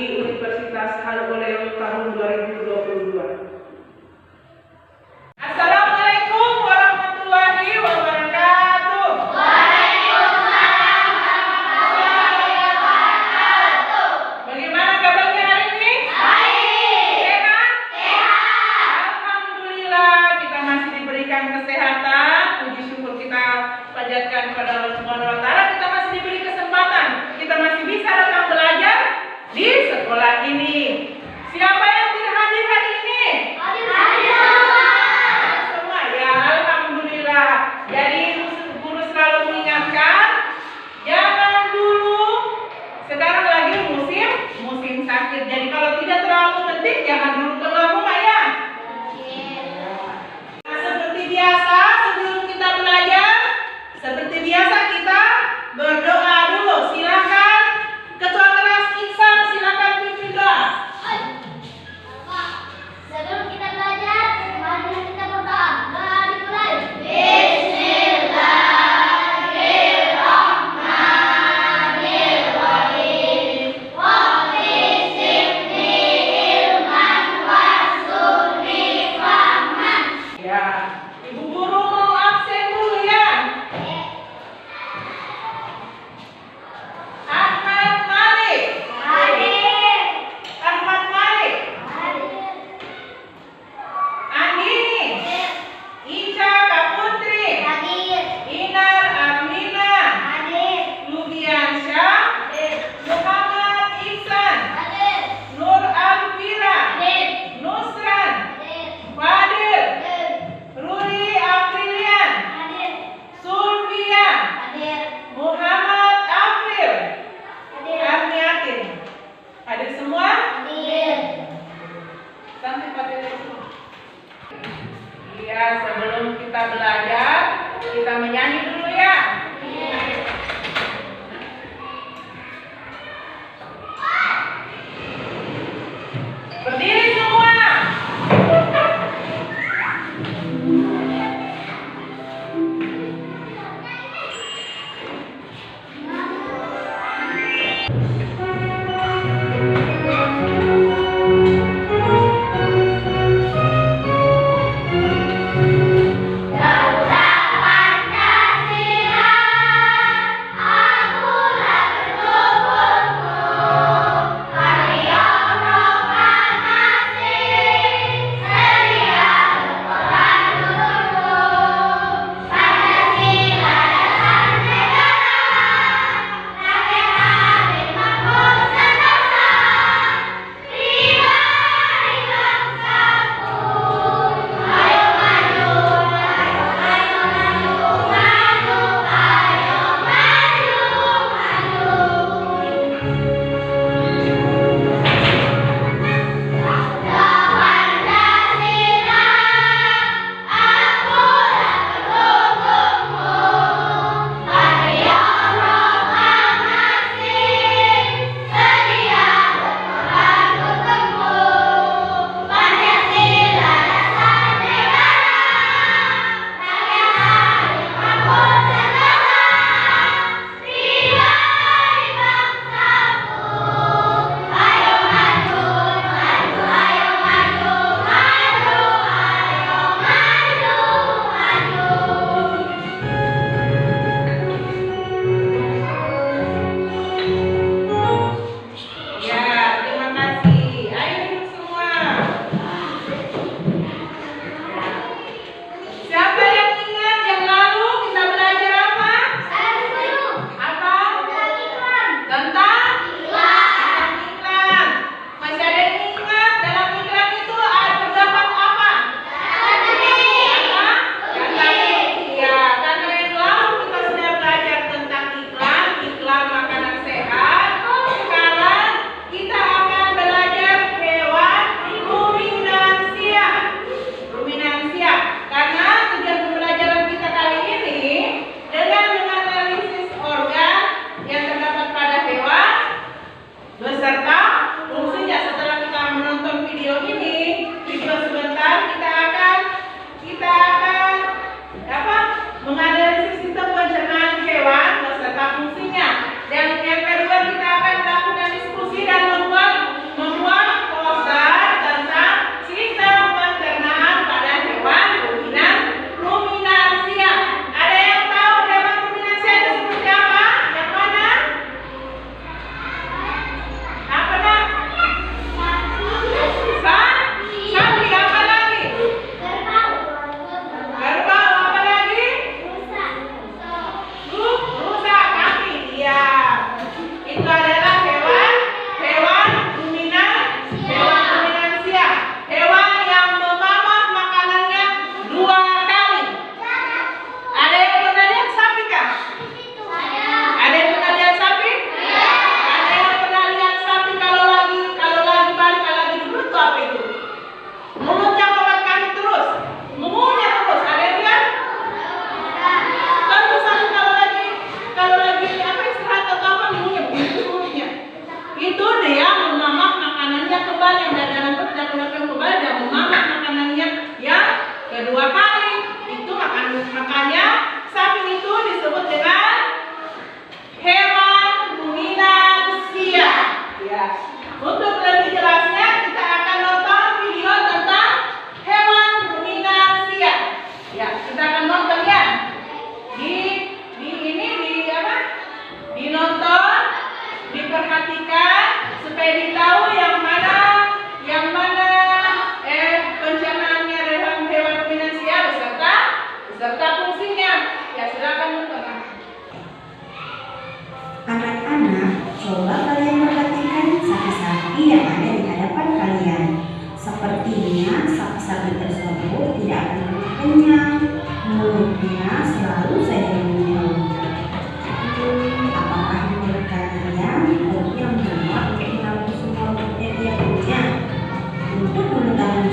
di Universitas Haloleo tahun 2022. Assalamualaikum warahmatullahi wabarakatuh. Waalaikumsalam warahmatullahi wabarakatuh. Bagaimana kabarnya hari ini? Baik. Sehat? Sehat. Alhamdulillah kita masih diberikan kesehatan. Puji syukur kita panjatkan kepada Allah Subhanahu wa taala, kita masih diberi kesempatan. Kita masih bisa datang belajar di sekolah ini. Siapa yang tidak hadir hari ini? Semua ya, alhamdulillah. Jadi guru selalu mengingatkan, jangan dulu, sekarang lagi musim sakit. Jadi kalau tidak terlalu penting, jangan dulu keluar rumah ya. Nah, seperti biasa sebelum kita belajar, seperti biasa kita berdoa dulu. Silakan Ketua Kelas Ihsan, silakan pimpin doa.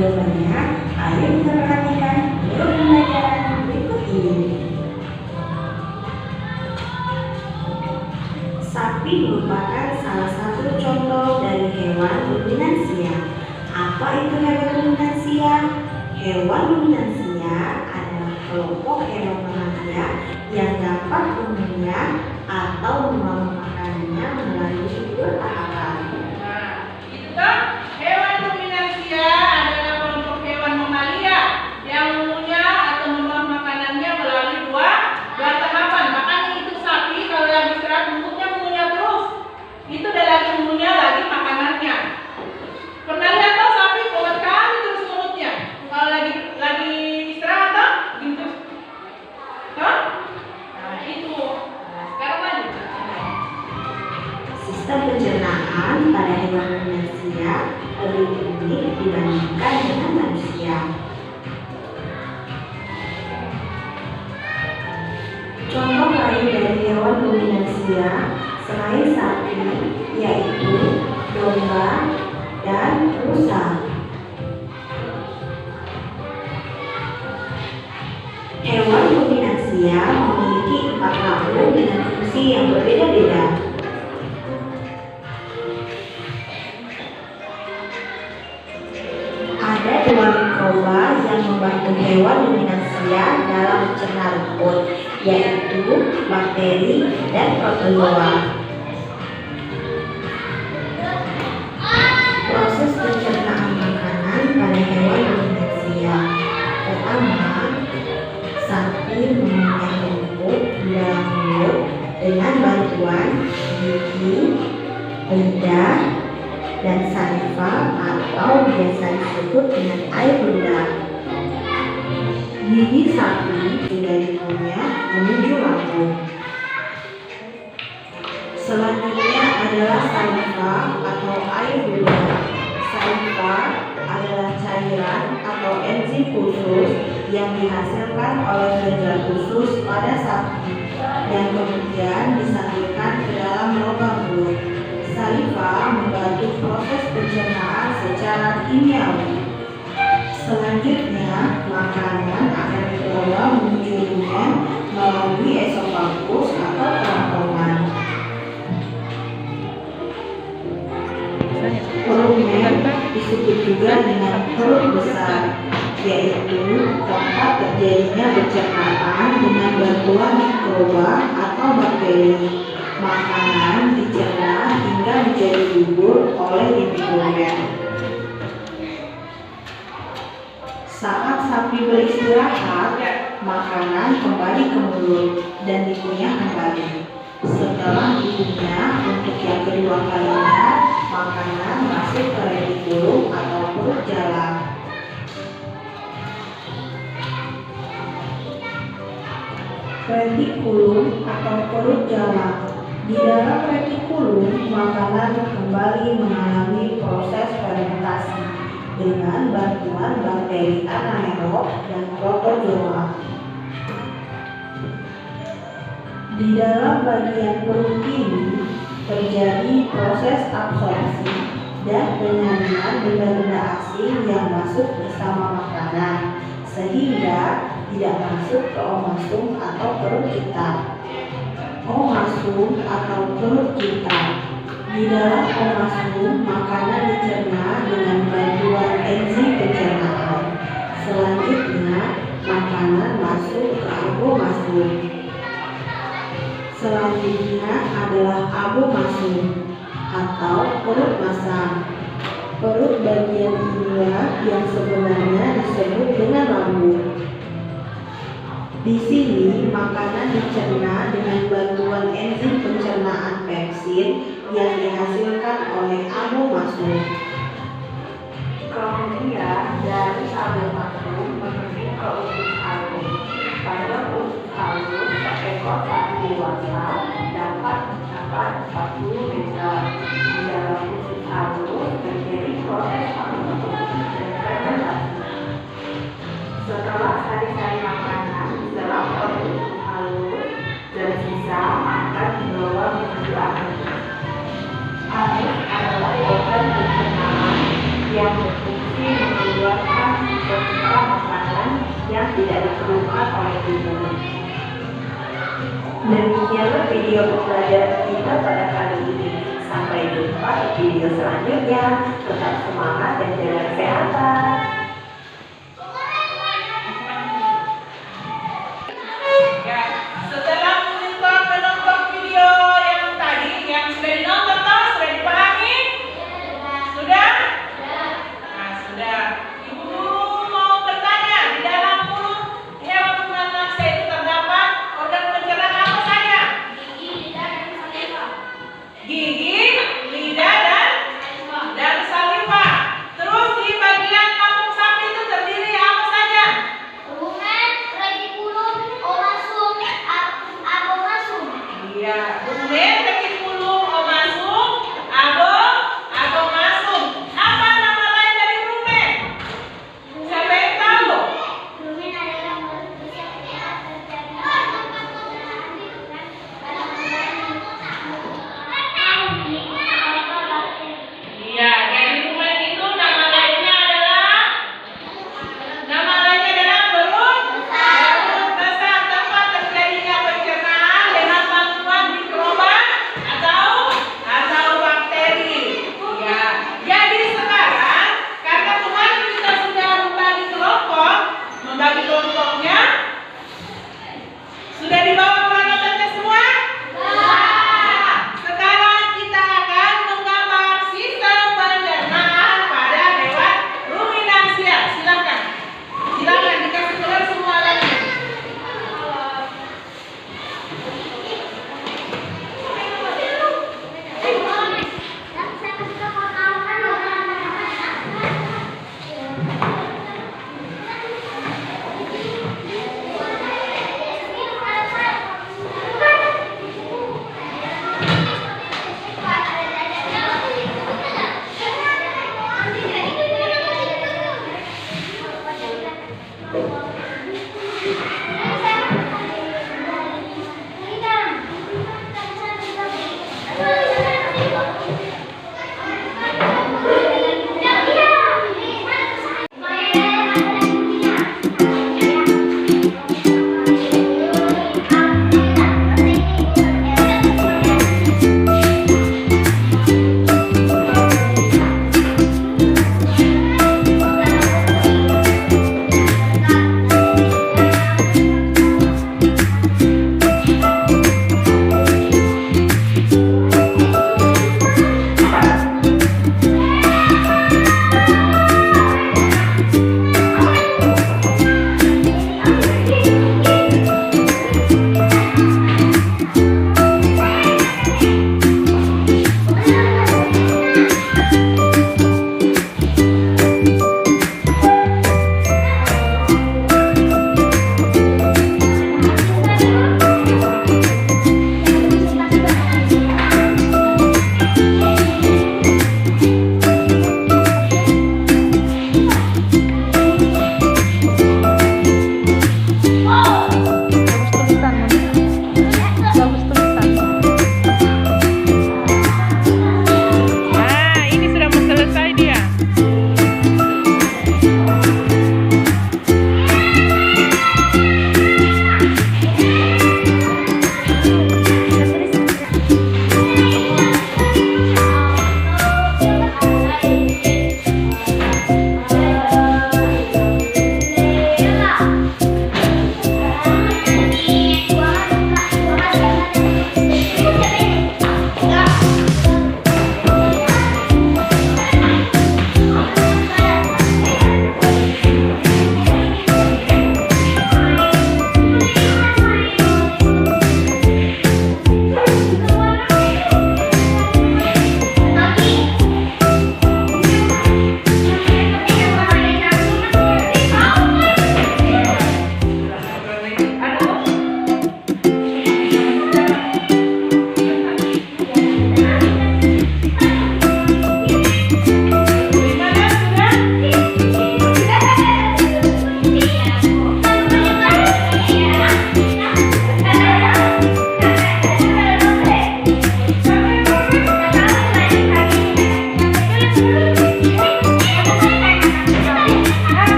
jawabannya? Ayo kita perhatikan menurut pembelajaran berikut ini. Sapi merupakan salah satu contoh dari hewan ruminansia. Apa itu hewan ruminansia? Hewan ruminansia adalah kelompok hewan mamalia yang dapat mengunyah atau membawa makanannya melalui tahapan. Nah, itu kan hewan ruminansia adalah kelompok hewan mamalia yang mengunyah atau membawa makanannya melalui dua tahapan. Makanya itu sapi kalau lagi istirahat mengunyah terus. Itu udah lagi mengunyah lagi makanannya. Pernah lihat toh sapi kuat kali terus mulutnya. Kalau lagi istirahat toh gitu. Toh? Nah, itu. Nah, sekarang lanjut. Sistem pencernaan pada hewan ruminansia lebih unik dibandingkan dengan manusia. Contoh lain dari hewan ruminansia selain sapi yaitu domba dan rusa. Hewan ruminansia memiliki 4 lambung dengan fungsi yang berbeda-beda. Ada 2 mikroba yang membantu hewan ruminansia dalam mencerna rumput, yaitu bakteri dan protozoa. Proses pencernaan makanan pada hewan ruminansia. Pertama, sapi mengunyah rumput di dalam mulut dengan bantuan gigi, lidah, dan saliva atau biasa disebut dengan air ludah. Gigi sapi dari hidungnya menuju lambung. Selanjutnya adalah saliva atau air ludah. Saliva adalah cairan atau enzim khusus yang dihasilkan oleh kelenjar khusus pada sapi yang kemudian disalurkan ke dalam lubang mulut. Saliva membantu proses pencernaan secara kimiawi. Selanjutnya, makanan akan dibawa menuju rumen melalui esofagus atau kerongkongan. Rumen disebut juga dengan perut besar, yaitu tempat terjadinya pencernaan dengan bantuan mikroba atau bakteri. Makanan dicerna hingga menjadi bubur oleh rumen. Saat sapi beristirahat, makanan kembali ke mulut dan dikunyah kembali. Setelah dikunyah untuk yang kedua kalinya, makanan masuk ke retikulum atau perut jalan. Retikulum atau perut jalan. Di dalam retikulum, makanan kembali mengalami proses fermentasi dengan bantuan bakteri anaerob dan protozoa. Di dalam bagian perut ini terjadi proses absorpsi dan penyaringan benda-benda asing yang masuk bersama makanan, sehingga tidak masuk ke omasum atau perut kita. Omasum atau perut kita. Di dalam omasum, makanan dicerna dengan bantuan enzim pencernaan. Selanjutnya, makanan masuk ke abomasum. Selanjutnya adalah abomasum atau perut masam. Perut bagian inilah yang sebenarnya disebut dengan lambung. Di sini, makanan dicerna dengan bantuan enzim pencernaan pepsin yang dihasilkan oleh abomasum. Kemudian, dari abomasum menuju ke usus halus. Pada usus halus, seekor sapi dewasa dapat mencapai 40 meter. Di dalam usus halus terjadi proses absorpsi dan fermentasi. Setelah sari-sari makanan diserap oleh usus halus, tersisa akan dibawa menuju anus. Anus adalah organ pencernaan yang berfungsi mengeluarkan tidak diperlukan oleh ibu. Demikianlah video pembelajaran kita pada kali ini. Sampai jumpa di video selanjutnya. Tetap semangat dan jaga kesehatan. Ya, setelah menonton video yang tadi, yang sudah dinonton, toh, sudah dipahami? Sudah? Nah, sudah. Ibu guru mau bertanya, di dalam mulut hewan manusia itu terdapat organ pencernaan apa saja? Gigi, lidah, dan saliva. Terus di bagian lambung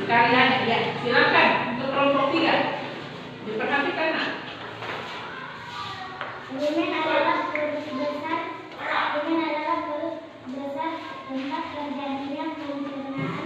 karyanya ya. Silakan untuk kelompok 3. Diperhatikan nak. Argumen adalah huruf besar. Argumen adalah huruf besar tempat pergantian pencernaan